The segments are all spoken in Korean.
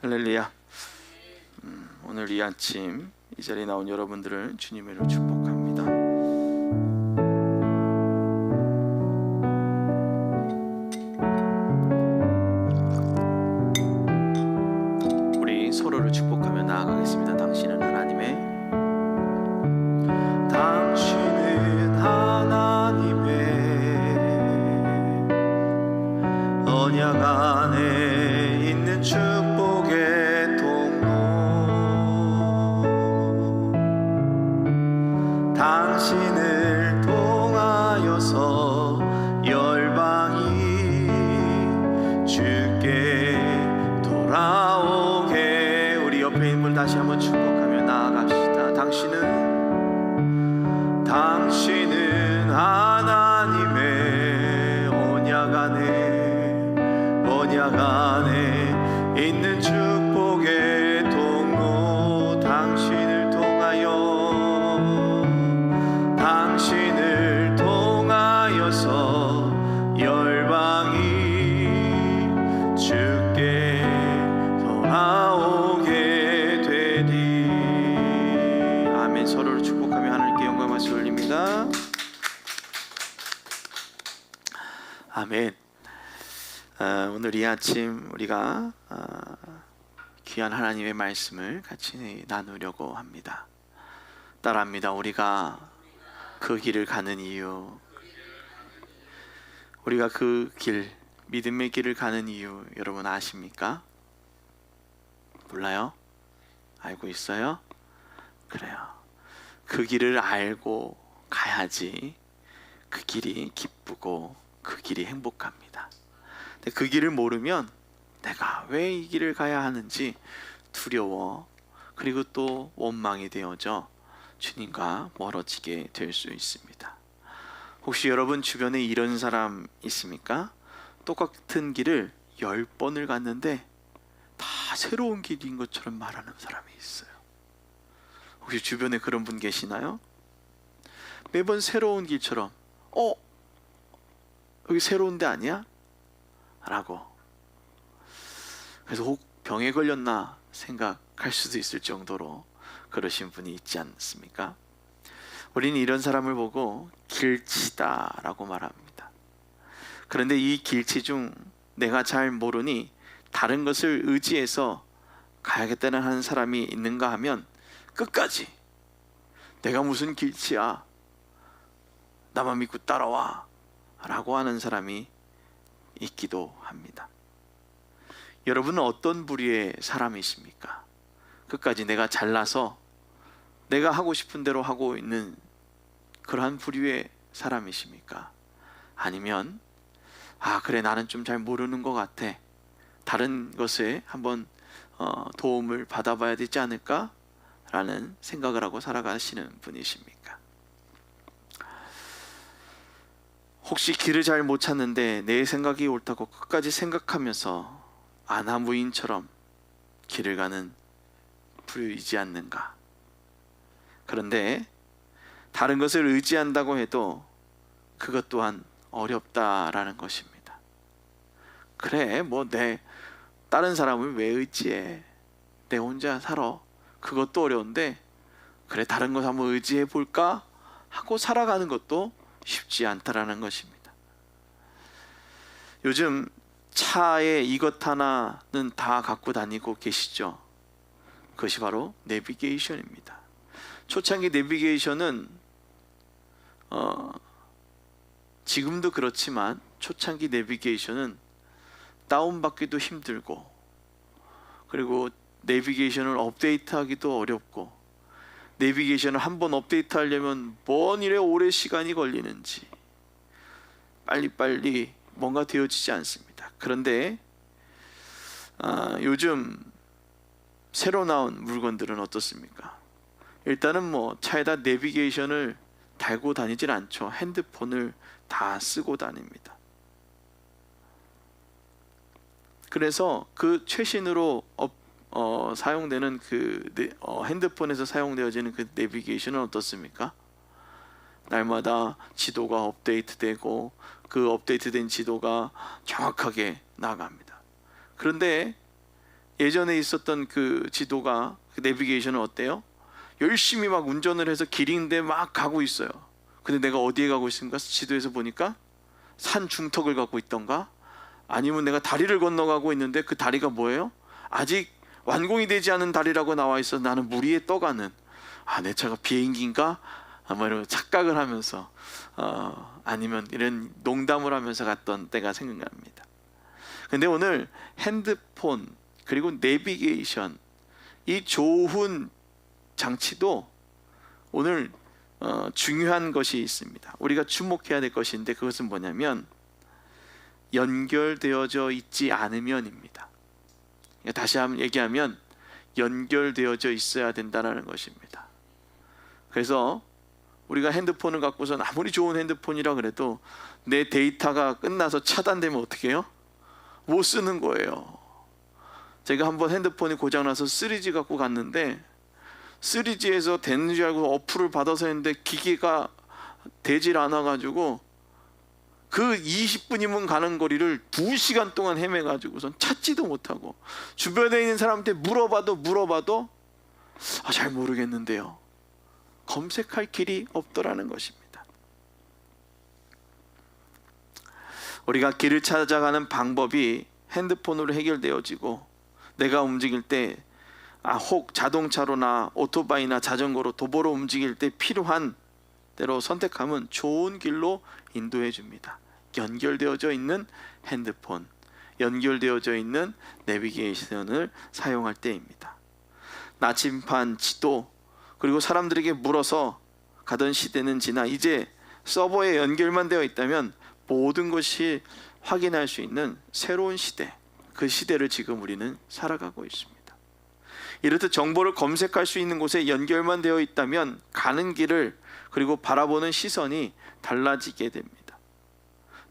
할렐루야. 오늘 이 아침 이 자리에 나온 여러분들을 주님의 이름으로 축복합니다. 우리 서로를 축복하며 나아가겠습니다. 당신은 하나님의 언약 안에 있는 축복의 통로, 당신을 통하여서 열방이 주께 돌아오게. 우리 옆에 있는 분 다시 한번 축복하며 나아갑시다. 당신은 하나님의 언약 안에 있는 축복의 통로, 당신을 통하여서 열방이 주께 돌아오게 되리. 아멘. 서로를 축복하며 하나님께 영광 말씀 올립니다. 아멘. 오늘 이 아침 우리가 귀한 하나님의 말씀을 같이 나누려고 합니다. 따라합니다. 우리가 그 길을 가는 이유, 우리가 그 길, 믿음의 길을 가는 이유 여러분 아십니까? 몰라요? 알고 있어요? 그래요. 그 길을 알고 가야지 그 길이 기쁘고 그 길이 행복합니다. 그 길을 모르면 내가 왜 이 길을 가야 하는지 두려워, 그리고 또 원망이 되어져 주님과 멀어지게 될 수 있습니다. 혹시 여러분 주변에 이런 사람 있습니까? 똑같은 길을 10번을 갔는데 다 새로운 길인 것처럼 말하는 사람이 있어요. 혹시 주변에 그런 분 계시나요? 매번 새로운 길처럼 여기 새로운 데 아니야? 라고. 그래서 혹 병에 걸렸나 생각할 수도 있을 정도로 그러신 분이 있지 않습니까? 우리는 이런 사람을 보고 길치다 라고 말합니다. 그런데 이 길치 중 내가 잘 모르니 다른 것을 의지해서 가야겠다는 하는 사람이 있는가 하면 끝까지 내가 무슨 길치야, 나만 믿고 따라와 라고 하는 사람이 있기도 합니다. 여러분은 어떤 부류의 사람이십니까? 끝까지 내가 잘나서 내가 하고 싶은 대로 하고 있는 그러한 부류의 사람이십니까? 아니면 그래, 나는 좀 잘 모르는 것 같아, 다른 것에 한번 도움을 받아봐야 되지 않을까? 라는 생각을 하고 살아가시는 분이십니까? 혹시 길을 잘 못 찾는데 내 생각이 옳다고 끝까지 생각하면서 아나무인처럼 길을 가는 부류이지 않는가? 그런데 다른 것을 의지한다고 해도 그것 또한 어렵다라는 것입니다. 그래, 내 다른 사람을 왜 의지해? 내 혼자 살아. 그것도 어려운데 그래, 다른 것 한번 의지해 볼까? 하고 살아가는 것도 쉽지 않다라는 것입니다. 요즘 차에 이것 하나는 다 갖고 다니고 계시죠? 그것이 바로 내비게이션입니다. 초창기 내비게이션은 지금도 그렇지만 초창기 내비게이션은 다운받기도 힘들고, 그리고 내비게이션을 업데이트하기도 어렵고, 내비게이션을 한번 업데이트하려면 뭔 일에 오래 시간이 걸리는지 빨리빨리 뭔가 되어지지 않습니다. 그런데 요즘 새로 나온 물건들은 어떻습니까? 일단은 차에다 내비게이션을 달고 다니질 않죠. 핸드폰을 다 쓰고 다닙니다. 그래서 그 최신으로 사용되는 핸드폰에서 사용되어지는 그 내비게이션은 어떻습니까? 날마다 지도가 업데이트되고 그 업데이트된 지도가 정확하게 나갑니다. 그런데 예전에 있었던 그 지도가, 그 내비게이션은 어때요? 열심히 막 운전을 해서 길인데 막 가고 있어요. 근데 내가 어디에 가고 있는가 지도에서 보니까 산 중턱을 가고 있던가, 아니면 내가 다리를 건너가고 있는데 그 다리가 뭐예요? 아직 완공이 되지 않은 다리라고 나와 있어. 나는 물 위에 떠가는, 내 차가 비행기인가? 아마 이런 착각을 하면서 아니면 이런 농담을 하면서 갔던 때가 생각납니다. 근데 오늘 핸드폰 그리고 내비게이션, 이 좋은 장치도 오늘 중요한 것이 있습니다. 우리가 주목해야 될 것인데, 그것은 뭐냐면 연결되어져 있지 않으면입니다. 다시 한번 얘기하면 연결되어져 있어야 된다는 것입니다. 그래서 우리가 핸드폰을 갖고선 아무리 좋은 핸드폰이라 그래도 내 데이터가 끝나서 차단되면 어떻게 해요? 못 쓰는 거예요. 제가 한번 핸드폰이 고장나서 3G 갖고 갔는데 3G에서 되는 줄 알고 어플을 받아서 했는데 기계가 되질 않아가지고 그 20분이면 가는 거리를 2시간 동안 헤매가지고선 찾지도 못하고, 주변에 있는 사람한테 물어봐도 잘 모르겠는데요, 검색할 길이 없더라는 것입니다. 우리가 길을 찾아가는 방법이 핸드폰으로 해결되어지고, 내가 움직일 때 혹 자동차로나 오토바이나 자전거로 도보로 움직일 때 필요한 대로 선택하면 좋은 길로 인도해 줍니다. 연결되어져 있는 핸드폰, 연결되어져 있는 내비게이션을 사용할 때입니다. 나침반, 지도, 그리고 사람들에게 물어서 가던 시대는 지나 이제 서버에 연결만 되어 있다면 모든 것이 확인할 수 있는 새로운 시대, 그 시대를 지금 우리는 살아가고 있습니다. 이렇듯 정보를 검색할 수 있는 곳에 연결만 되어 있다면 가는 길을, 그리고 바라보는 시선이 달라지게 됩니다.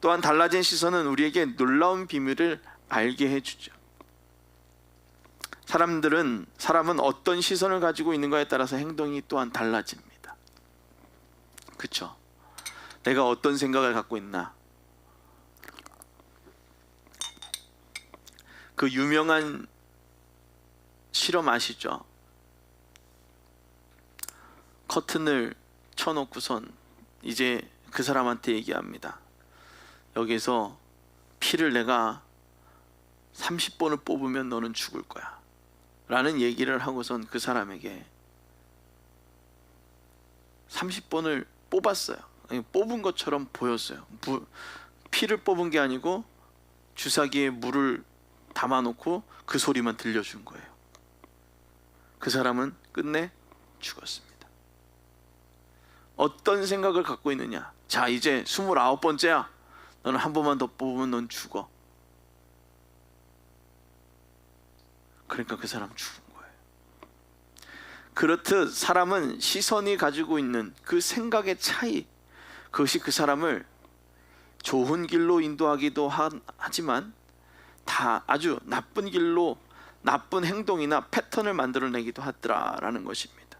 또한 달라진 시선은 우리에게 놀라운 비밀을 알게 해주죠. 사람은 어떤 시선을 가지고 있는가에 따라서 행동이 또한 달라집니다. 그렇죠? 내가 어떤 생각을 갖고 있나? 그 유명한 실험 아시죠? 커튼을 쳐놓고선 이제 그 사람한테 얘기합니다. 여기서 피를 내가 30번을 뽑으면 너는 죽을 거야 라는 얘기를 하고선 그 사람에게 30번을 뽑았어요. 뽑은 것처럼 보였어요. 피를 뽑은 게 아니고 주사기에 물을 담아놓고 그 소리만 들려준 거예요. 그 사람은 끝내 죽었습니다. 어떤 생각을 갖고 있느냐? 자, 이제 29번째야. 너는 한 번만 더 뽑으면 넌 죽어. 그러니까 그 사람 죽은 거예요. 그렇듯 사람은 시선이 가지고 있는 그 생각의 차이, 그것이 그 사람을 좋은 길로 인도하기도 하지만 다 아주 나쁜 길로, 나쁜 행동이나 패턴을 만들어내기도 하더라라는 것입니다.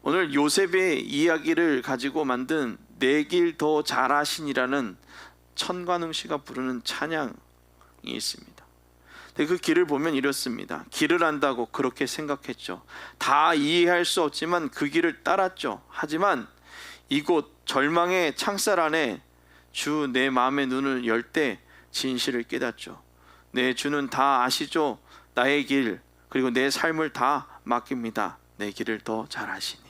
오늘 요셉의 이야기를 가지고 만든 내 길 더 잘하시니라는 천관웅 씨가 부르는 찬양이 있습니다. 근데 그 길을 보면 이렇습니다. 길을 안다고 그렇게 생각했죠. 다 이해할 수 없지만 그 길을 따랐죠. 하지만 이곳 절망의 창살 안에 주 내 마음의 눈을 열 때 진실을 깨닫죠. 내 주는 다 아시죠. 나의 길, 그리고 내 삶을 다 맡깁니다. 내 길을 더 잘하시니.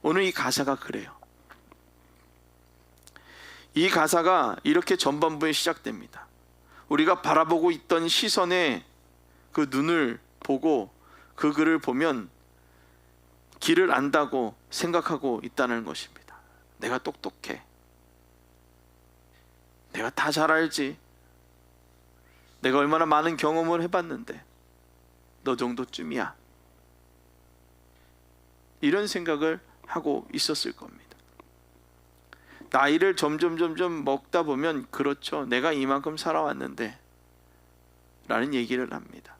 오늘 이 가사가 그래요. 이 가사가 이렇게 전반부에 시작됩니다. 우리가 바라보고 있던 시선에 그 눈을 보고 그 글을 보면 길을 안다고 생각하고 있다는 것입니다. 내가 똑똑해. 내가 다 잘 알지. 내가 얼마나 많은 경험을 해봤는데 너 정도쯤이야. 이런 생각을 하고 있었을 겁니다. 나이를 점점 먹다 보면 그렇죠. 내가 이만큼 살아왔는데 라는 얘기를 합니다.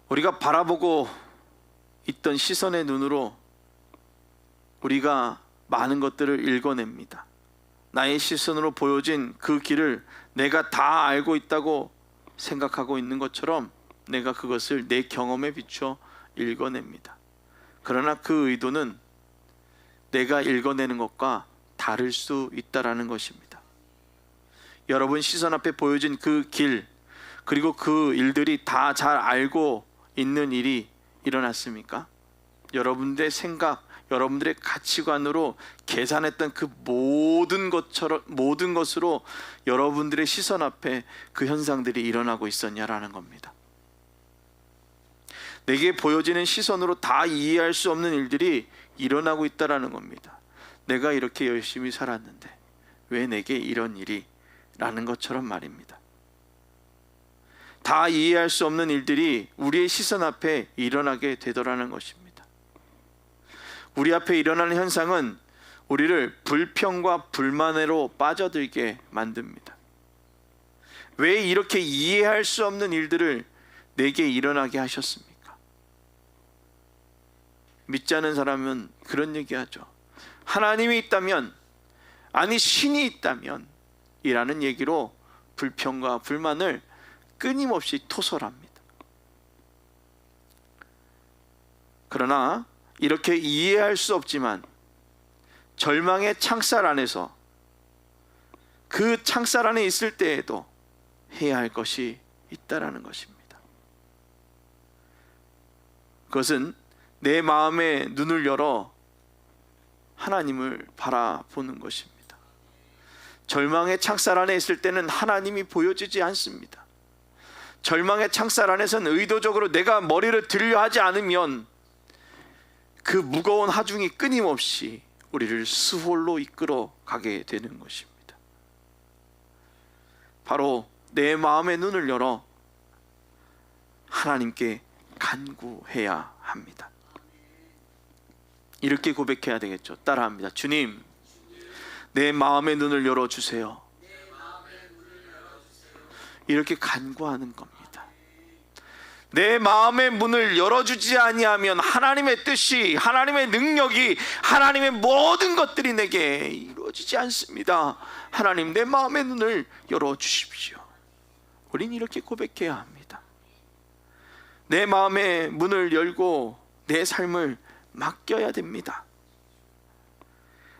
우리가 바라보고 있던 시선의 눈으로 우리가 많은 것들을 읽어냅니다. 나의 시선으로 보여진 그 길을 내가 다 알고 있다고 생각하고 있는 것처럼 내가 그것을 내 경험에 비추어 읽어냅니다. 그러나 그 의도는 내가 읽어내는 것과 다를 수 있다라는 것입니다. 여러분 시선 앞에 보여진 그 길, 그리고 그 일들이 다 잘 알고 있는 일이 일어났습니까? 여러분들의 생각, 여러분들의 가치관으로 계산했던 그 모든 것으로 여러분들의 시선 앞에 그 현상들이 일어나고 있었냐라는 겁니다. 내게 보여지는 시선으로 다 이해할 수 없는 일들이 일어나고 있다라는 겁니다. 내가 이렇게 열심히 살았는데 왜 내게 이런 일이? 라는 것처럼 말입니다. 다 이해할 수 없는 일들이 우리의 시선 앞에 일어나게 되더라는 것입니다. 우리 앞에 일어나는 현상은 우리를 불평과 불만으로 빠져들게 만듭니다. 왜 이렇게 이해할 수 없는 일들을 내게 일어나게 하셨습니까? 믿지 않는 사람은 그런 얘기하죠. 하나님이 있다면, 아니 신이 있다면 이라는 얘기로 불평과 불만을 끊임없이 토설합니다. 그러나 이렇게 이해할 수 없지만 절망의 창살 안에서, 그 창살 안에 있을 때에도 해야 할 것이 있다라는 것입니다. 그것은 내 마음의 눈을 열어 하나님을 바라보는 것입니다. 절망의 창살 안에 있을 때는 하나님이 보여지지 않습니다. 절망의 창살 안에서는 의도적으로 내가 머리를 들려 하지 않으면 그 무거운 하중이 끊임없이 우리를 수홀로 이끌어 가게 되는 것입니다. 바로 내 마음의 눈을 열어 하나님께 간구해야 합니다. 이렇게 고백해야 되겠죠. 따라합니다. 주님, 내 마음의 눈을 열어주세요. 이렇게 간구하는 겁니다. 내 마음의 문을 열어주지 아니하면 하나님의 뜻이, 하나님의 능력이, 하나님의 모든 것들이 내게 이루어지지 않습니다. 하나님, 내 마음의 눈을 열어주십시오. 우린 이렇게 고백해야 합니다. 내 마음의 문을 열고 내 삶을 맡겨야 됩니다.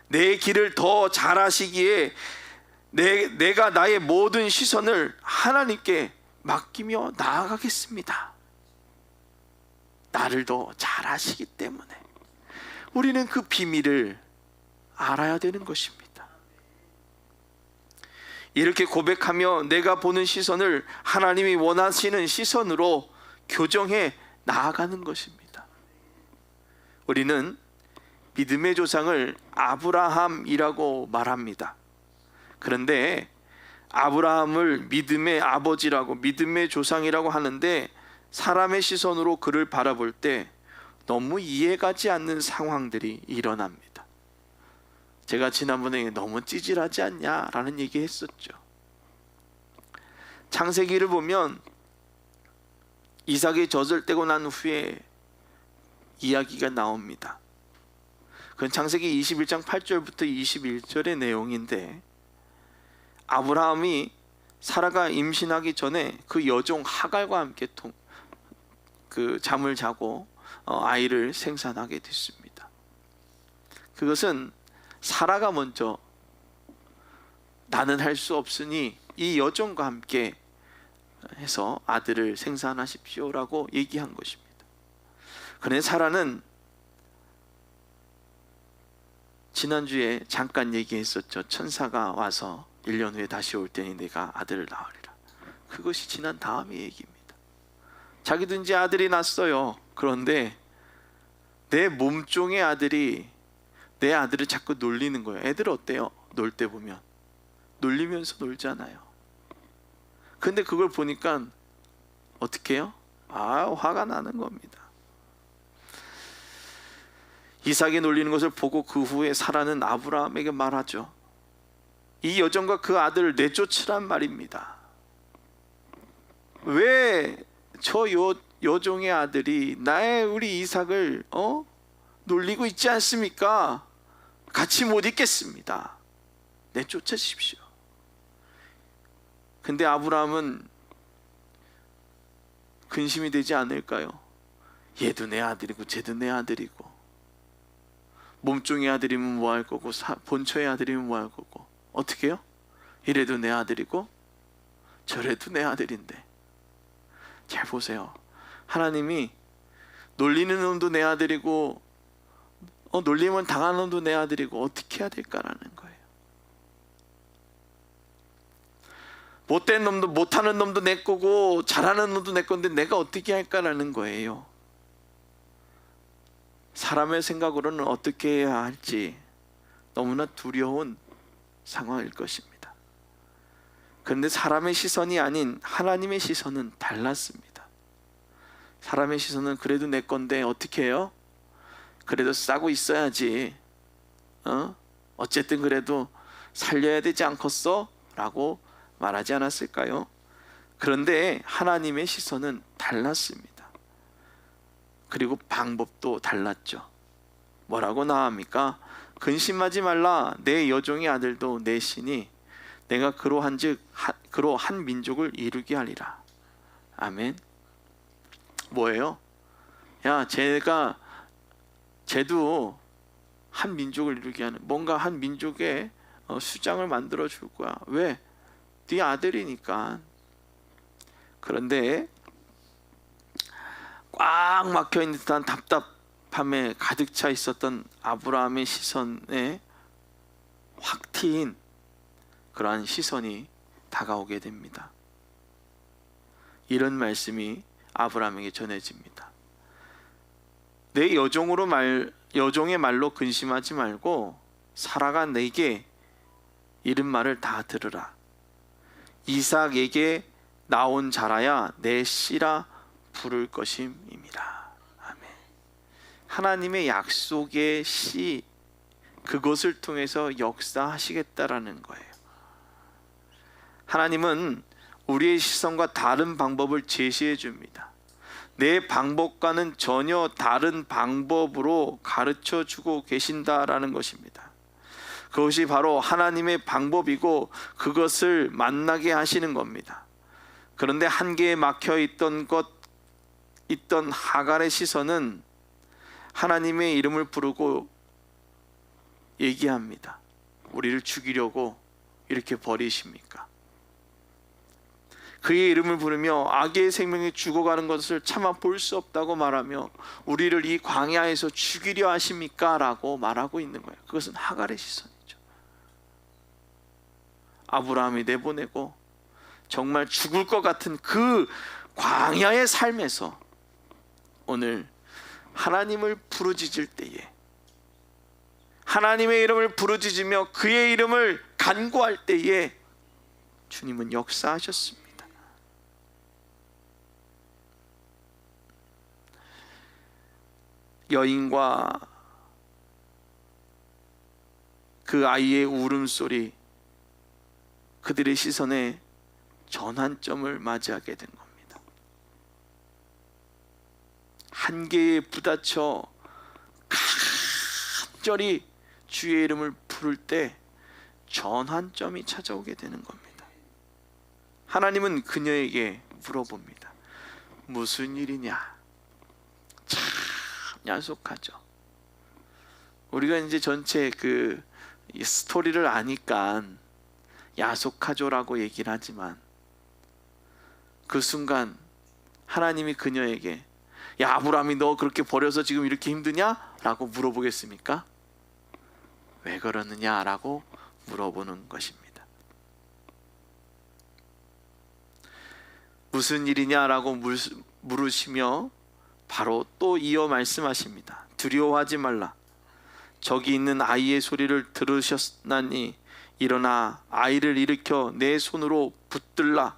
내 길을 더 잘 아시기에 내가 나의 모든 시선을 하나님께 맡기며 나아가겠습니다. 나를 더 잘 아시기 때문에 우리는 그 비밀을 알아야 되는 것입니다. 이렇게 고백하며 내가 보는 시선을 하나님이 원하시는 시선으로 교정해 나아가는 것입니다. 우리는 믿음의 조상을 아브라함이라고 말합니다. 그런데 아브라함을 믿음의 아버지라고, 믿음의 조상이라고 하는데 사람의 시선으로 그를 바라볼 때 너무 이해가지 않는 상황들이 일어납니다. 제가 지난번에 너무 찌질하지 않냐라는 얘기 했었죠. 창세기를 보면 이삭이 젖을 떼고 난 후에 이야기가 나옵니다. 그건 창세기 21장 8절부터 21절의 내용인데, 아브라함이 사라가 임신하기 전에 그 여종 하갈과 함께 그 잠을 자고 아이를 생산하게 됐습니다. 그것은 사라가 먼저 나는 할 수 없으니 이 여종과 함께 해서 아들을 생산하십시오라고 얘기한 것입니다. 그런데 사라는 지난주에 잠깐 얘기했었죠. 천사가 와서 1년 후에 다시 올 때니 내가 아들을 낳으리라. 그것이 지난 다음의 얘기입니다. 자기도 이제 아들이 났어요. 그런데 내 몸종의 아들이 내 아들을 자꾸 놀리는 거예요. 애들 어때요? 놀 때 보면 놀리면서 놀잖아요. 근데 그걸 보니까 어떻게 해요? 화가 나는 겁니다. 이삭이 놀리는 것을 보고 그 후에 사라는 아브라함에게 말하죠. 이 여종과 그 아들을 내쫓으란 말입니다. 왜 저 여종의 아들이 우리 이삭을 놀리고 있지 않습니까? 같이 못 있겠습니다. 내쫓으십시오. 근데 아브라함은 근심이 되지 않을까요? 얘도 내 아들이고 쟤도 내 아들이고, 몸종의 아들이면 뭐 할 거고 본처의 아들이면 뭐 할 거고, 어떻게 해요? 이래도 내 아들이고 저래도 내 아들인데. 잘 보세요. 하나님이 놀리는 놈도 내 아들이고 놀림은 당하는 놈도 내 아들이고 어떻게 해야 될까라는 거예요. 못된 놈도, 못하는 놈도 내 거고 잘하는 놈도 내 건데 내가 어떻게 할까라는 거예요. 사람의 생각으로는 어떻게 해야 할지 너무나 두려운 상황일 것입니다. 그런데 사람의 시선이 아닌 하나님의 시선은 달랐습니다. 사람의 시선은 그래도 내 건데 어떻게 해요? 그래도 싸고 있어야지, 어쨌든 그래도 살려야 되지 않겠어? 라고 말하지 않았을까요? 그런데 하나님의 시선은 달랐습니다. 그리고 방법도 달랐죠. 뭐라고 나옵니까? 근심하지 말라. 내 여종의 아들도 내 신이 내가 그로한즉 그로 한 민족을 이루게 하리라. 아멘. 뭐예요? 야, 쟤도 한 민족을 이루게 하는, 뭔가 한 민족의 수장을 만들어 줄 거야. 왜? 네 아들이니까. 그런데 꽉 막혀 있는 듯한 답답함에 가득 차 있었던 아브라함의 시선에 확 트인 그러한 시선이 다가오게 됩니다. 이런 말씀이 아브라함에게 전해집니다. 내 여종의 말로 근심하지 말고 사라가 내게 이른 말을 다 들으라. 이삭에게 나온 자라야 내 씨라 부를 것임이니라. 아멘. 하나님의 약속의 씨, 그것을 통해서 역사하시겠다라는 거예요. 하나님은 우리의 시선과 다른 방법을 제시해 줍니다. 내 방법과는 전혀 다른 방법으로 가르쳐 주고 계신다라는 것입니다. 그것이 바로 하나님의 방법이고 그것을 만나게 하시는 겁니다. 그런데 한계에 막혀 있던 하갈의 시선은 하나님의 이름을 부르고 얘기합니다. 우리를 죽이려고 이렇게 버리십니까? 그의 이름을 부르며 아기의 생명이 죽어가는 것을 차마 볼 수 없다고 말하며 우리를 이 광야에서 죽이려 하십니까? 라고 말하고 있는 거예요. 그것은 하갈의 시선이죠. 아브라함이 내보내고 정말 죽을 것 같은 그 광야의 삶에서 오늘 하나님을 부르짖을 때에, 하나님의 이름을 부르짖으며 그의 이름을 간구할 때에 주님은 역사하셨습니다. 여인과 그 아이의 울음소리, 그들의 시선에 전환점을 맞이하게 된 겁니다. 한계에 부딪혀 간절히 주의 이름을 부를 때 전환점이 찾아오게 되는 겁니다. 하나님은 그녀에게 물어봅니다. 무슨 일이냐? 참 야속하죠. 우리가 이제 전체 그 스토리를 아니까 야속하죠라고 얘기를 하지만 그 순간 하나님이 그녀에게 야, 아브라함이 너 그렇게 버려서 지금 이렇게 힘드냐? 라고 물어보겠습니까? 왜 그러느냐? 라고 물어보는 것입니다. 무슨 일이냐? 라고 물으시며 바로 또 이어 말씀하십니다. 두려워하지 말라. 저기 있는 아이의 소리를 들으셨나니 일어나 아이를 일으켜 내 손으로 붙들라.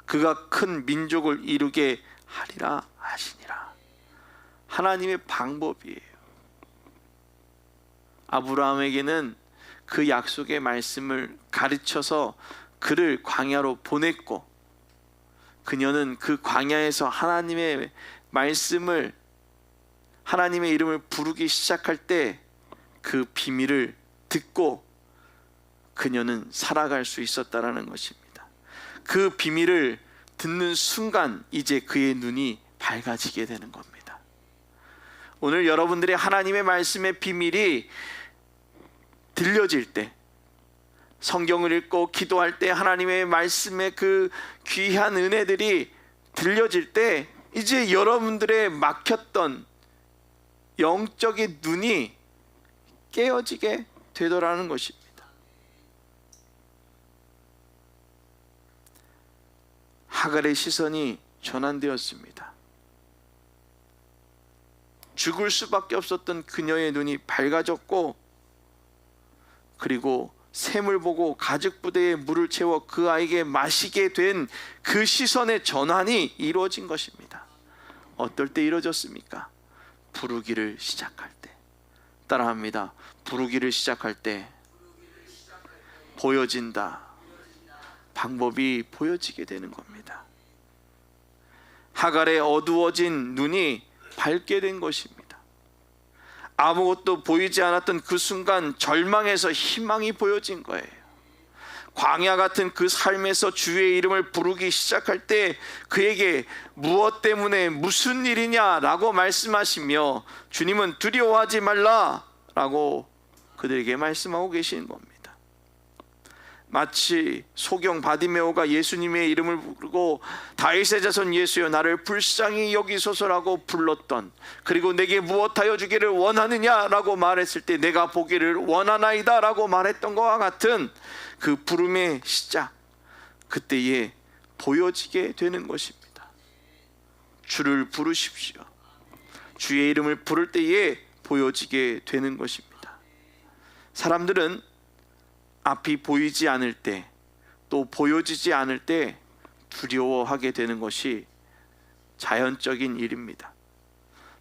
그가 큰 민족을 이루게 하리라 하시니라. 하나님의 방법이에요. 아브라함에게는 그 약속의 말씀을 가르쳐서 그를 광야로 보냈고, 그녀는 그 광야에서 하나님의 말씀을, 하나님의 이름을 부르기 시작할 때 그 비밀을 듣고 그녀는 살아갈 수 있었다라는 것입니다. 그 비밀을 듣는 순간 이제 그의 눈이 밝아지게 되는 겁니다. 오늘 여러분들의 하나님의 말씀의 비밀이 들려질 때, 성경을 읽고 기도할 때 하나님의 말씀의 그 귀한 은혜들이 들려질 때 이제 여러분들의 막혔던 영적인 눈이 깨어지게 되더라는 것입니다. 하갈의 시선이 전환되었습니다. 죽을 수밖에 없었던 그녀의 눈이 밝아졌고, 그리고 샘을 보고 가죽 부대에 물을 채워 그 아이에게 마시게 된 그 시선의 전환이 이루어진 것입니다. 어떨 때 이루어졌습니까? 부르기를 시작할 때. 따라합니다. 부르기를 시작할 때 보여진다. 방법이 보여지게 되는 겁니다. 하갈의 어두워진 눈이 밝게 된 것입니다. 아무것도 보이지 않았던 그 순간 절망에서 희망이 보여진 거예요. 광야 같은 그 삶에서 주의 이름을 부르기 시작할 때 그에게 무엇 때문에 무슨 일이냐라고 말씀하시며 주님은 두려워하지 말라라고 그들에게 말씀하고 계시는 겁니다. 마치 소경 바디메오가 예수님의 이름을 부르고 다윗의 자손 예수여 나를 불쌍히 여기소서라고 불렀던, 그리고 내게 무엇하여 주기를 원하느냐라고 말했을 때 내가 보기를 원하나이다 라고 말했던 것과 같은 그 부름의 시작, 그때에 보여지게 되는 것입니다. 주를 부르십시오. 주의 이름을 부를 때에 보여지게 되는 것입니다. 사람들은 앞이 보이지 않을 때, 또 보여지지 않을 때 두려워하게 되는 것이 자연적인 일입니다.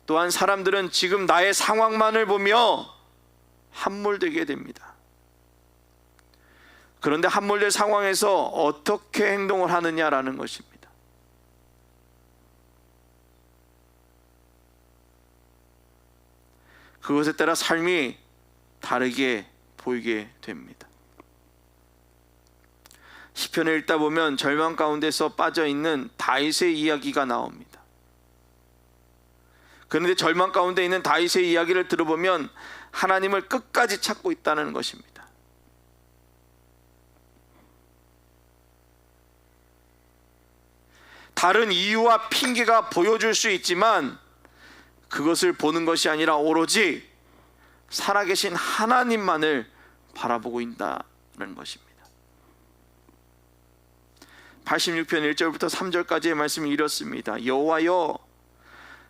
또한 사람들은 지금 나의 상황만을 보며 함몰되게 됩니다. 그런데 함몰될 상황에서 어떻게 행동을 하느냐라는 것입니다. 그것에 따라 삶이 다르게 보이게 됩니다. 시편을 읽다 보면 절망 가운데서 빠져있는 다윗의 이야기가 나옵니다. 그런데 절망 가운데 있는 다윗의 이야기를 들어보면 하나님을 끝까지 찾고 있다는 것입니다. 다른 이유와 핑계가 보여줄 수 있지만 그것을 보는 것이 아니라 오로지 살아계신 하나님만을 바라보고 있다는 것입니다. 86편 1절부터 3절까지의 말씀이 이렇습니다. 여호와여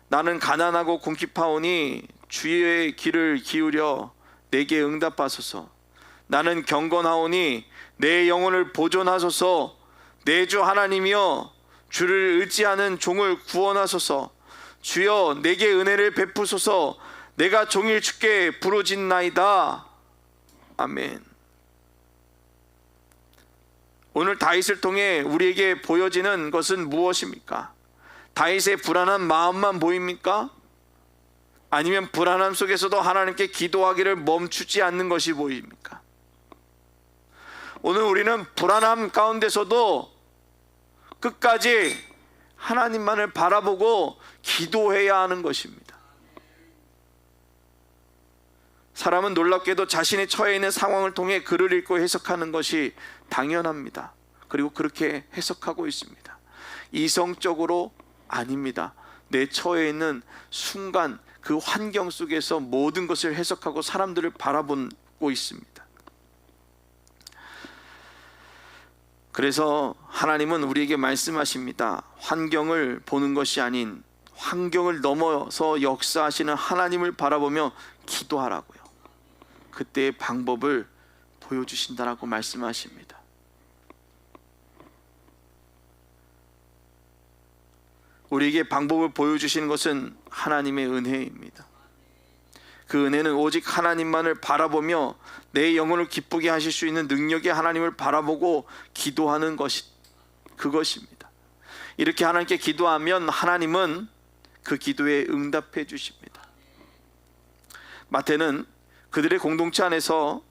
나는 가난하고 궁핍하오니 주의 귀를 기울여 내게 응답하소서. 나는 경건하오니 내 영혼을 보존하소서. 내 주 하나님이여 주를 의지하는 종을 구원하소서. 주여 내게 은혜를 베푸소서. 내가 종일 주께 부르짖나이다. 아멘. 오늘 다윗을 통해 우리에게 보여지는 것은 무엇입니까? 다윗의 불안한 마음만 보입니까? 아니면 불안함 속에서도 하나님께 기도하기를 멈추지 않는 것이 보입니까? 오늘 우리는 불안함 가운데서도 끝까지 하나님만을 바라보고 기도해야 하는 것입니다. 사람은 놀랍게도 자신이 처해 있는 상황을 통해 글을 읽고 해석하는 것이 당연합니다. 그리고 그렇게 해석하고 있습니다. 이성적으로 아닙니다. 내 처해 있는 순간 그 환경 속에서 모든 것을 해석하고 사람들을 바라보고 있습니다. 그래서 하나님은 우리에게 말씀하십니다. 환경을 보는 것이 아닌 환경을 넘어서 역사하시는 하나님을 바라보며 기도하라고요. 그때의 방법을 보여주신다라고 말씀하십니다. 우리에게 방법을 보여주시는 것은 하나님의 은혜입니다. 그 은혜는 오직 하나님만을 바라보며 내 영혼을 기쁘게 하실 수 있는 능력의 하나님을 바라보고 기도하는 것이 그것입니다. 이렇게 하나님께 기도하면 하나님은 그 기도에 응답해 주십니다. 마태는 그들의 공동체 안에서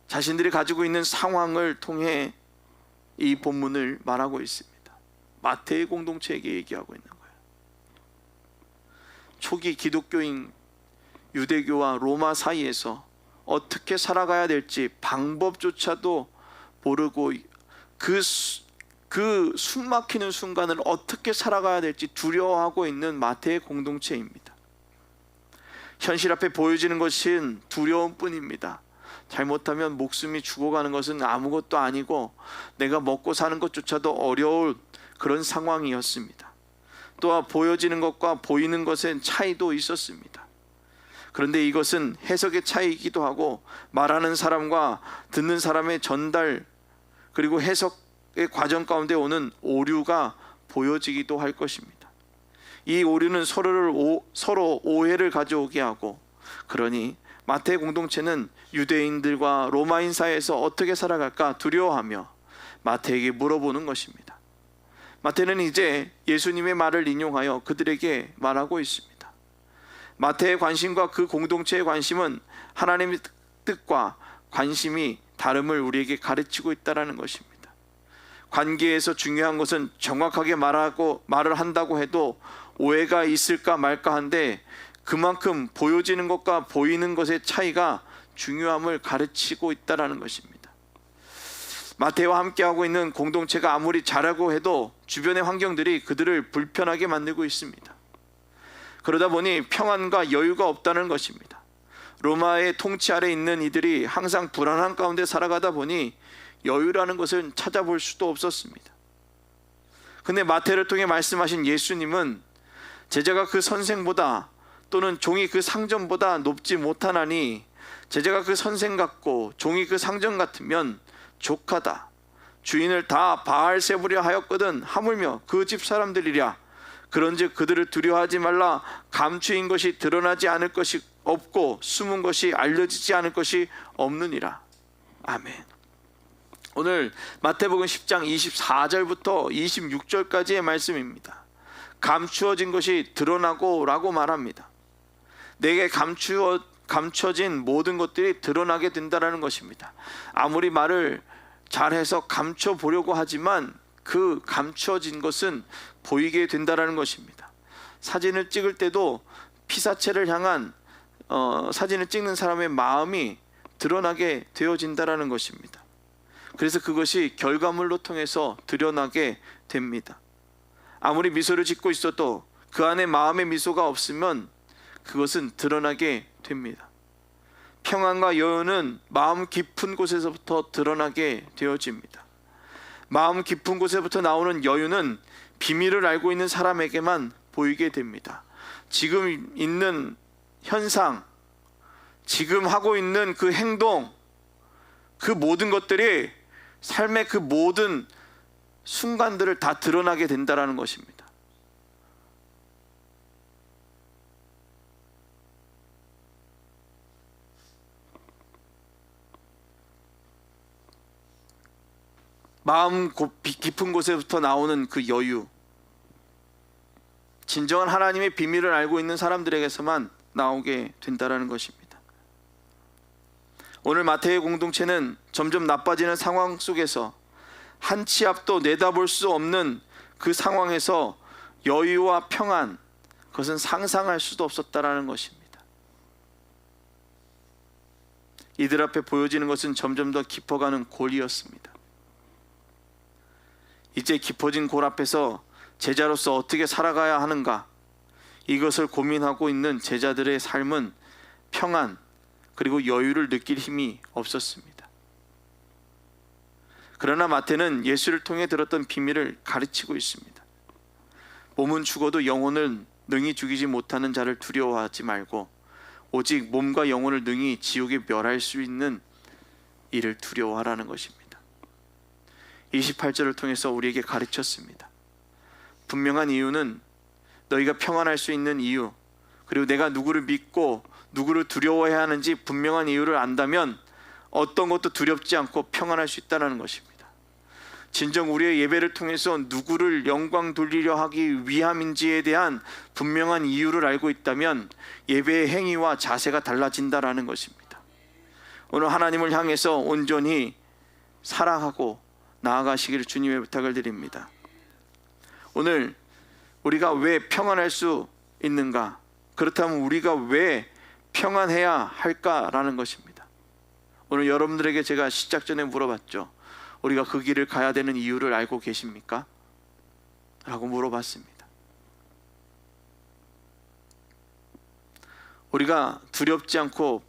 자신들이 가지고 있는 상황을 통해 이 본문을 말하고 있습니다. 마태의 공동체에게 얘기하고 있는 거예요. 초기 기독교인 유대교와 로마 사이에서 어떻게 살아가야 될지 방법조차도 모르고 그 숨막히는 순간을 어떻게 살아가야 될지 두려워하고 있는 마태의 공동체입니다. 현실 앞에 보여지는 것은 두려움뿐입니다. 잘못하면 목숨이 죽어가는 것은 아무것도 아니고 내가 먹고 사는 것조차도 어려울 그런 상황이었습니다. 또한 보여지는 것과 보이는 것엔 차이도 있었습니다. 그런데 이것은 해석의 차이이기도 하고 말하는 사람과 듣는 사람의 전달 그리고 해석의 과정 가운데 오는 오류가 보여지기도 할 것입니다. 이 오류는 서로 오해를 가져오게 하고, 그러니 마태 공동체는 유대인들과 로마인 사이에서 어떻게 살아갈까 두려워하며 마태에게 물어보는 것입니다. 마태는 이제 예수님의 말을 인용하여 그들에게 말하고 있습니다. 마태의 관심과 그 공동체의 관심은 하나님의 뜻과 관심이 다름을 우리에게 가르치고 있다는 것입니다. 관계에서 중요한 것은 정확하게 말을 한다고 해도 오해가 있을까 말까 한데, 그만큼 보여지는 것과 보이는 것의 차이가 중요함을 가르치고 있다는 것입니다. 마태와 함께하고 있는 공동체가 아무리 잘하고 해도 주변의 환경들이 그들을 불편하게 만들고 있습니다. 그러다 보니 평안과 여유가 없다는 것입니다. 로마의 통치 아래 있는 이들이 항상 불안한 가운데 살아가다 보니 여유라는 것을 찾아볼 수도 없었습니다. 근데 마태를 통해 말씀하신 예수님은 제자가 그 선생보다 또는 종이 그 상전보다 높지 못하나니 제자가 그 선생 같고 종이 그 상전 같으면 족하다. 주인을 다 바알세부려 하였거든 하물며 그 집 사람들이랴. 그런즉 그들을 두려워하지 말라. 감추인 것이 드러나지 않을 것이 없고 숨은 것이 알려지지 않을 것이 없느니라. 아멘. 오늘 마태복음 10장 24절부터 26절까지의 말씀입니다. 감추어진 것이 드러나고 라고 말합니다. 내게 감춰진 모든 것들이 드러나게 된다는 것입니다. 아무리 말을 잘해서 감춰보려고 하지만 그 감춰진 것은 보이게 된다는 것입니다. 사진을 찍을 때도 피사체를 향한 사진을 찍는 사람의 마음이 드러나게 되어진다는 것입니다. 그래서 그것이 결과물로 통해서 드러나게 됩니다. 아무리 미소를 짓고 있어도 그 안에 마음의 미소가 없으면 그것은 드러나게 됩니다. 평안과 여유는 마음 깊은 곳에서부터 드러나게 되어집니다. 마음 깊은 곳에부터 나오는 여유는 비밀을 알고 있는 사람에게만 보이게 됩니다. 지금 있는 현상, 지금 하고 있는 그 행동, 그 모든 것들이 삶의 그 모든 순간들을 다 드러나게 된다는 것입니다. 마음 깊은 곳에부터 나오는 그 여유, 진정한 하나님의 비밀을 알고 있는 사람들에게서만 나오게 된다는 것입니다. 오늘 마태의 공동체는 점점 나빠지는 상황 속에서 한 치 앞도 내다볼 수 없는 그 상황에서 여유와 평안, 그것은 상상할 수도 없었다라는 것입니다. 이들 앞에 보여지는 것은 점점 더 깊어가는 골이었습니다. 이제 깊어진 골 앞에서 제자로서 어떻게 살아가야 하는가, 이것을 고민하고 있는 제자들의 삶은 평안 그리고 여유를 느낄 힘이 없었습니다. 그러나 마태는 예수를 통해 들었던 비밀을 가르치고 있습니다. 몸은 죽어도 영혼을 능히 죽이지 못하는 자를 두려워하지 말고 오직 몸과 영혼을 능히 지옥에 멸할 수 있는 이를 두려워하라는 것입니다. 28절을 통해서 우리에게 가르쳤습니다. 분명한 이유는 너희가 평안할 수 있는 이유, 그리고 내가 누구를 믿고 누구를 두려워해야 하는지 분명한 이유를 안다면 어떤 것도 두렵지 않고 평안할 수 있다는 것입니다. 진정 우리의 예배를 통해서 누구를 영광 돌리려 하기 위함인지에 대한 분명한 이유를 알고 있다면 예배의 행위와 자세가 달라진다라는 것입니다. 오늘 하나님을 향해서 온전히 사랑하고 나아가시기를 주님의 부탁을 드립니다. 오늘 우리가 왜 평안할 수 있는가? 그렇다면 우리가 왜 평안해야 할까라는 것입니다. 오늘 여러분들에게 제가 시작 전에 물어봤죠. 우리가 그 길을 가야 되는 이유를 알고 계십니까? 라고 물어봤습니다. 우리가 두렵지 않고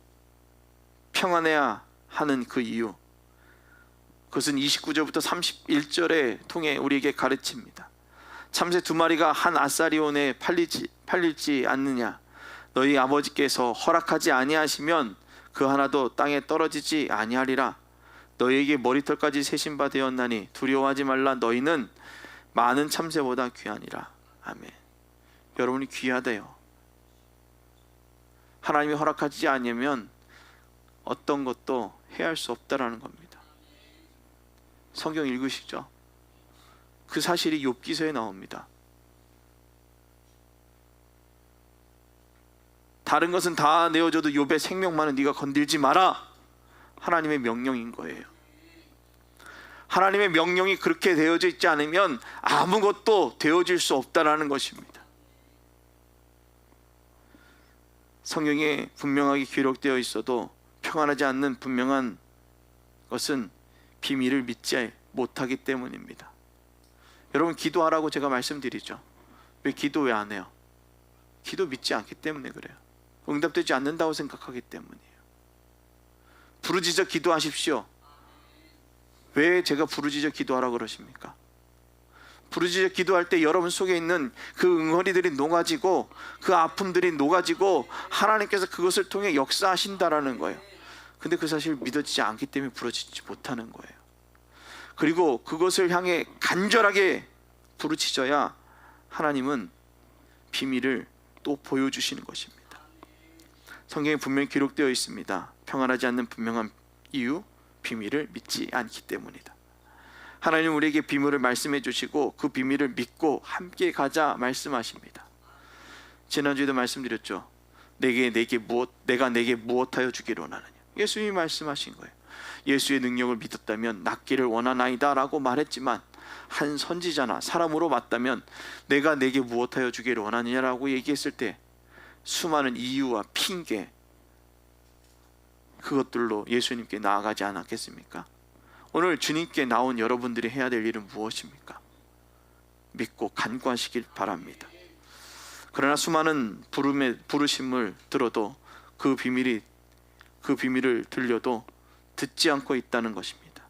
평안해야 하는 그 이유, 그것은 29절부터 31절에 통해 우리에게 가르칩니다. 참새 2마리가 한 아사리온에 팔릴지 않느냐? 너희 아버지께서 허락하지 아니하시면 그 하나도 땅에 떨어지지 아니하리라. 너희에게 머리털까지 세신 바 되었나니 두려워하지 말라. 너희는 많은 참새보다 귀하니라. 아멘. 여러분이 귀하대요. 하나님이 허락하지 않으면 어떤 것도 해야 할 수 없다라는 겁니다. 성경 읽으시죠? 그 사실이 욥기서에 나옵니다. 다른 것은 다 내어줘도 욥의 생명만은 네가 건들지 마라. 하나님의 명령인 거예요. 하나님의 명령이 그렇게 되어져 있지 않으면 아무것도 되어질 수 없다라는 것입니다. 성경에 분명하게 기록되어 있어도 평안하지 않는 분명한 것은 비밀을 믿지 못하기 때문입니다. 여러분, 기도하라고 제가 말씀드리죠. 왜 기도 왜 안 해요? 기도 믿지 않기 때문에 그래요. 응답되지 않는다고 생각하기 때문이에요. 부르짖어 기도하십시오. 왜 제가 부르짖어 기도하라고 그러십니까? 부르짖어 기도할 때 여러분 속에 있는 그 응어리들이 녹아지고 그 아픔들이 녹아지고 하나님께서 그것을 통해 역사하신다라는 거예요. 근데 그 사실 믿어지지 않기 때문에 부르짖지 못하는 거예요. 그리고 그것을 향해 간절하게 부르짖어야 하나님은 비밀을 또 보여주시는 것입니다. 성경에 분명히 기록되어 있습니다. 평안하지 않는 분명한 이유, 비밀을 믿지 않기 때문이다. 하나님 우리에게 비밀을 말씀해 주시고 그 비밀을 믿고 함께 가자 말씀하십니다. 지난주에도 말씀드렸죠. 내가 내게 무엇하여 주기를 원하느냐. 예수님이 말씀하신 거예요. 예수의 능력을 믿었다면 낫기를 원하나이다 라고 말했지만, 한 선지자나 사람으로 맞다면 내가 내게 무엇하여 주기를 원하느냐라고 얘기했을 때 수많은 이유와 핑계, 그것들로 예수님께 나아가지 않았겠습니까? 오늘 주님께 나온 여러분들이 해야 될 일은 무엇입니까? 믿고 간구하시길 바랍니다. 그러나 수많은 부르심을 들어도 그 비밀을 들려도 듣지 않고 있다는 것입니다.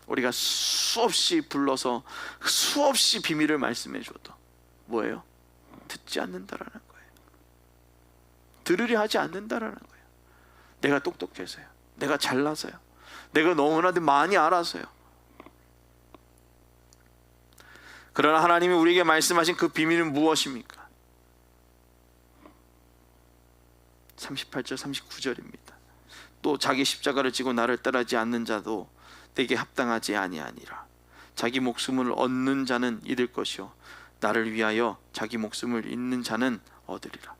우리가 수없이 불러서 수없이 비밀을 말씀해 줘도 뭐예요? 듣지 않는다라는 거예요. 들으려 하지 않는다라는 거예요. 내가 똑똑해서요, 내가 잘나서요, 내가 너무나도 많이 알아서요. 그러나 하나님이 우리에게 말씀하신 그 비밀은 무엇입니까? 38절 39절입니다. 또 자기 십자가를 지고 나를 따르지 않는 자도 내게 합당하지 아니하니라. 자기 목숨을 얻는 자는 잃을 것이요 나를 위하여 자기 목숨을 잃는 자는 얻으리라.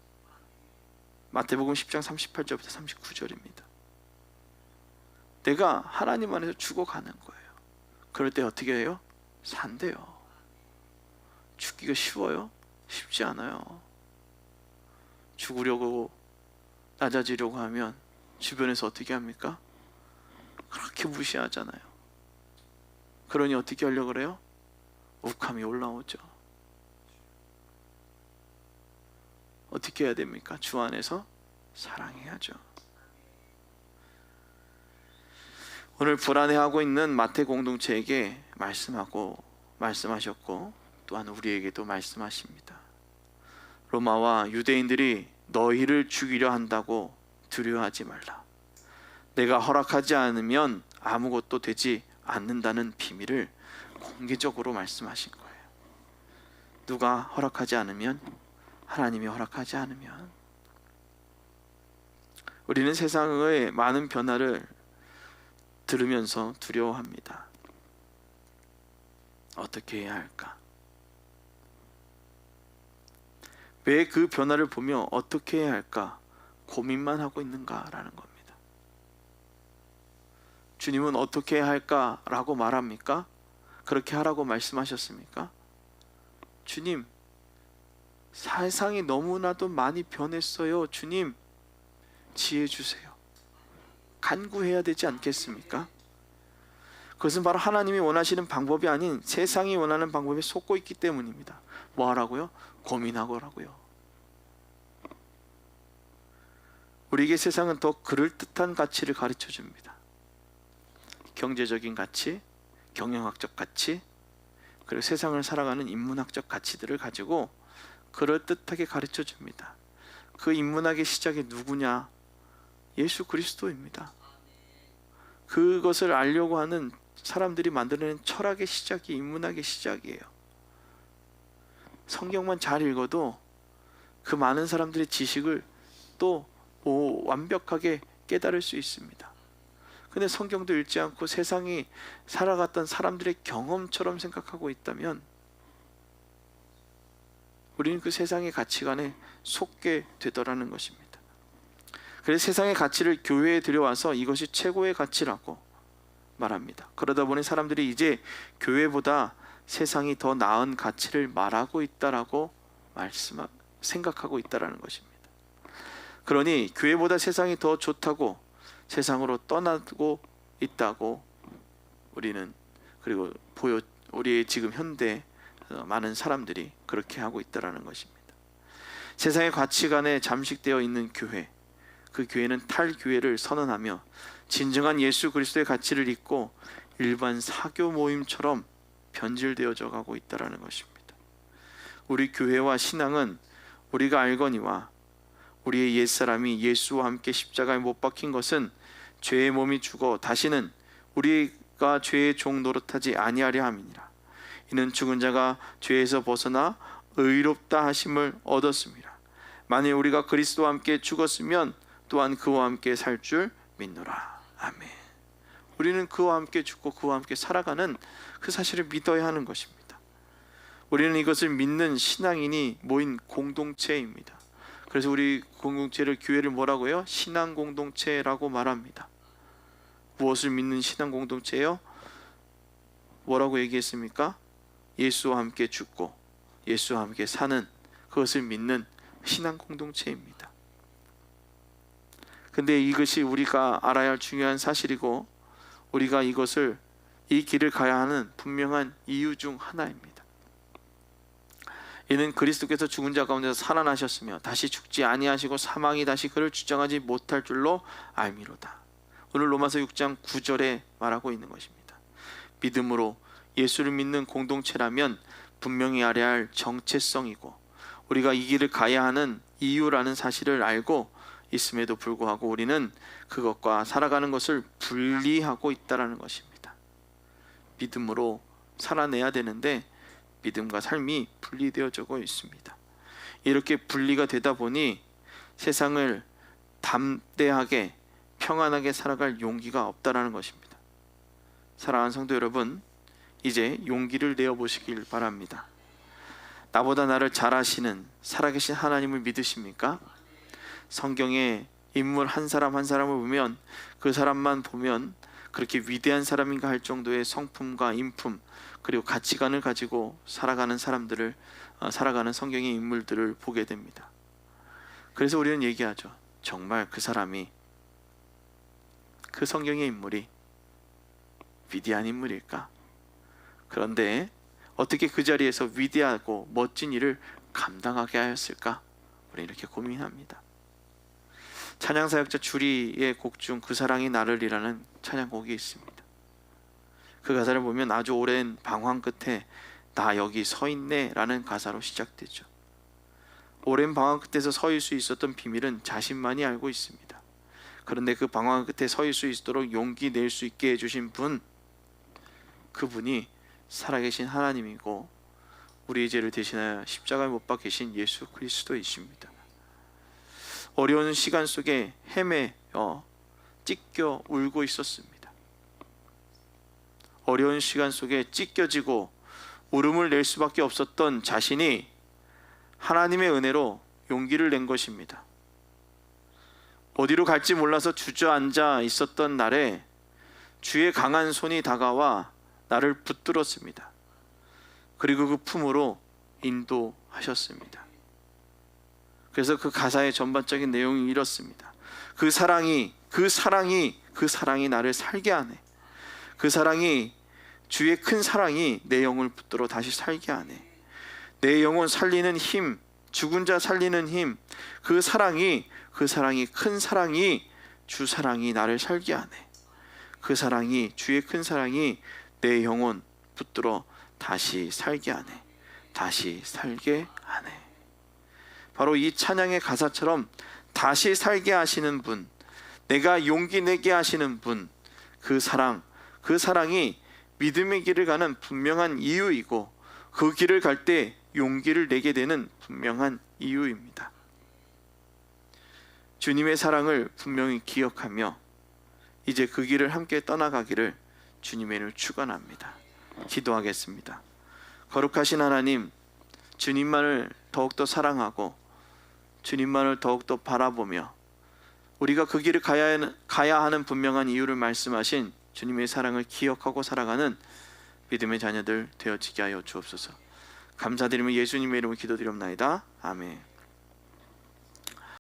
마태복음 10장 38절부터 39절입니다. 내가 하나님 안에서 죽어가는 거예요. 그럴 때 어떻게 해요? 산대요. 죽기가 쉬워요? 쉽지 않아요. 죽으려고 낮아지려고 하면 주변에서 어떻게 합니까? 그렇게 무시하잖아요. 그러니 어떻게 하려고 그래요? 욱함이 올라오죠. 어떻게 해야 됩니까? 주 안에서 사랑해야죠. 오늘 불안해하고 있는 마태 공동체에게 말씀하셨고 또한 우리에게도 말씀하십니다. 로마와 유대인들이 너희를 죽이려 한다고 두려워하지 말라. 내가 허락하지 않으면 아무것도 되지 않는다는 비밀을 공개적으로 말씀하신 거예요. 누가 허락하지 않으면? 하나님이 허락하지 않으면. 우리는 세상의 많은 변화를 들으면서 두려워합니다. 어떻게 해야 할까? 왜 그 변화를 보며 어떻게 해야 할까 고민만 하고 있는가라는 겁니다. 주님은 어떻게 해야 할까라고 말합니까? 그렇게 하라고 말씀하셨습니까? 주님, 세상이 너무나도 많이 변했어요. 주님, 지혜 주세요. 간구해야 되지 않겠습니까? 그것은 바로 하나님이 원하시는 방법이 아닌 세상이 원하는 방법에 속고 있기 때문입니다. 뭐 하라고요? 고민하고라고요. 우리에게 세상은 더 그럴듯한 가치를 가르쳐 줍니다. 경제적인 가치, 경영학적 가치, 그리고 세상을 살아가는 인문학적 가치들을 가지고 그럴듯하게 가르쳐 줍니다. 그 인문학의 시작이 누구냐? 예수 그리스도입니다. 그것을 알려고 하는 사람들이 만들어낸 철학의 시작이 인문학의 시작이에요. 성경만 잘 읽어도 그 많은 사람들의 지식을 또 완벽하게 깨달을 수 있습니다. 근데 성경도 읽지 않고 세상이 살아갔던 사람들의 경험처럼 생각하고 있다면 우리는 그 세상의 가치관에 속게 되더라는 것입니다. 그래서 세상의 가치를 교회에 들여와서 이것이 최고의 가치라고 말합니다. 그러다 보니 사람들이 이제 교회보다 세상이 더 나은 가치를 말하고 있다라고 생각하고 있다라는 것입니다. 그러니 교회보다 세상이 더 좋다고 세상으로 떠나고 있다고 우리는 그리고 우리의 지금 현대 많은 사람들이 그렇게 하고 있다라는 것입니다. 세상의 가치관에 잠식되어 있는 교회, 그 교회는 탈교회를 선언하며 진정한 예수 그리스도의 가치를 잊고 일반 사교 모임처럼 변질되어져 가고 있다라는 것입니다. 우리 교회와 신앙은 우리가 알거니와 우리의 옛사람이 예수와 함께 십자가에 못 박힌 것은 죄의 몸이 죽어 다시는 우리가 죄의 종 노릇하지 아니하려 함이니라. 이는 죽은 자가 죄에서 벗어나 의롭다 하심을 얻었습니다. 만일 우리가 그리스도와 함께 죽었으면 또한 그와 함께 살 줄 믿노라. 아멘. 우리는 그와 함께 죽고 그와 함께 살아가는 그 사실을 믿어야 하는 것입니다. 우리는 이것을 믿는 신앙인이 모인 공동체입니다. 그래서 우리 공동체를, 교회를 뭐라고 해요? 신앙 공동체라고 말합니다. 무엇을 믿는 신앙 공동체예요? 뭐라고 얘기했습니까? 예수와 함께 죽고 예수와 함께 사는 그것을 믿는 신앙 공동체입니다. 근데 이것이 우리가 알아야 할 중요한 사실이고 우리가 이 길을 가야 하는 분명한 이유 중 하나입니다. 이는 그리스도께서 죽은 자 가운데서 살아나셨으며 다시 죽지 아니하시고 사망이 다시 그를 주장하지 못할 줄로 알미로다. 오늘 로마서 6장 9절에 말하고 있는 것입니다. 믿음으로 예수를 믿는 공동체라면 분명히 알아야 할 정체성이고 우리가 이 길을 가야 하는 이유라는 사실을 알고 있음에도 불구하고 우리는 그것과 살아가는 것을 분리하고 있다는 것입니다. 믿음으로 살아내야 되는데 믿음과 삶이 분리되어지고 있습니다. 이렇게 분리가 되다 보니 세상을 담대하게 평안하게 살아갈 용기가 없다라는 것입니다. 사랑하는 성도 여러분, 이제 용기를 내어보시길 바랍니다. 나보다 나를 잘 아시는 살아계신 하나님을 믿으십니까? 성경에 인물 한 사람 한 사람을 보면 그 사람만 보면 그렇게 위대한 사람인가 할 정도의 성품과 인품 그리고 가치관을 가지고 살아가는 사람들을 살아가는 성경의 인물들을 보게 됩니다. 그래서 우리는 얘기하죠. 정말 그 사람이 그 성경의 인물이 위대한 인물일까? 그런데 어떻게 그 자리에서 위대하고 멋진 일을 감당하게 하였을까? 우리는 이렇게 고민합니다. 찬양사역자 주리의 곡 중 그 사랑이 나를이라는 찬양곡이 있습니다. 그 가사를 보면 아주 오랜 방황 끝에 나 여기 서 있네 라는 가사로 시작되죠. 오랜 방황 끝에서 서일 수 있었던 비밀은 자신만이 알고 있습니다. 그런데 그 방황 끝에 서일 수 있도록 용기 낼 수 있게 해주신 분, 그분이 살아계신 하나님이고 우리의 죄를 대신하여 십자가에 못 박히신 예수 그리스도이십니다. 어려운 시간 속에 헤매어 찢겨 울고 있었습니다. 어려운 시간 속에 찢겨지고 울음을 낼 수밖에 없었던 자신이 하나님의 은혜로 용기를 낸 것입니다. 어디로 갈지 몰라서 주저앉아 있었던 날에 주의 강한 손이 다가와 나를 붙들었습니다. 그리고 그 품으로 인도하셨습니다. 그래서 그 가사의 전반적인 내용이 이렇습니다. 그 사랑이 나를 살게 하네. 그 사랑이, 주의 큰 사랑이 내 영을 붙들어 다시 살게 하네. 내 영혼 살리는 힘, 죽은 자 살리는 힘, 그 사랑이 큰 사랑이, 주 사랑이 나를 살게 하네. 그 사랑이, 주의 큰 사랑이 내 영혼 붙들어 다시 살게 하네. 다시 살게 하네. 바로 이 찬양의 가사처럼 다시 살게 하시는 분, 내가 용기 내게 하시는 분, 그 사랑이 믿음의 길을 가는 분명한 이유이고, 그 길을 갈 때 용기를 내게 되는 분명한 이유입니다. 주님의 사랑을 분명히 기억하며 이제 그 길을 함께 떠나가기를 주님의 이름으로 축원합니다. 기도하겠습니다. 거룩하신 하나님, 주님만을 더욱더 사랑하고 주님만을 더욱더 바라보며 우리가 그 길을 가야 하는 분명한 이유를 말씀하신 주님의 사랑을 기억하고 살아가는 믿음의 자녀들 되어지게 하여 주옵소서. 감사드리며 예수님의 이름으로 기도드립나이다. 아멘.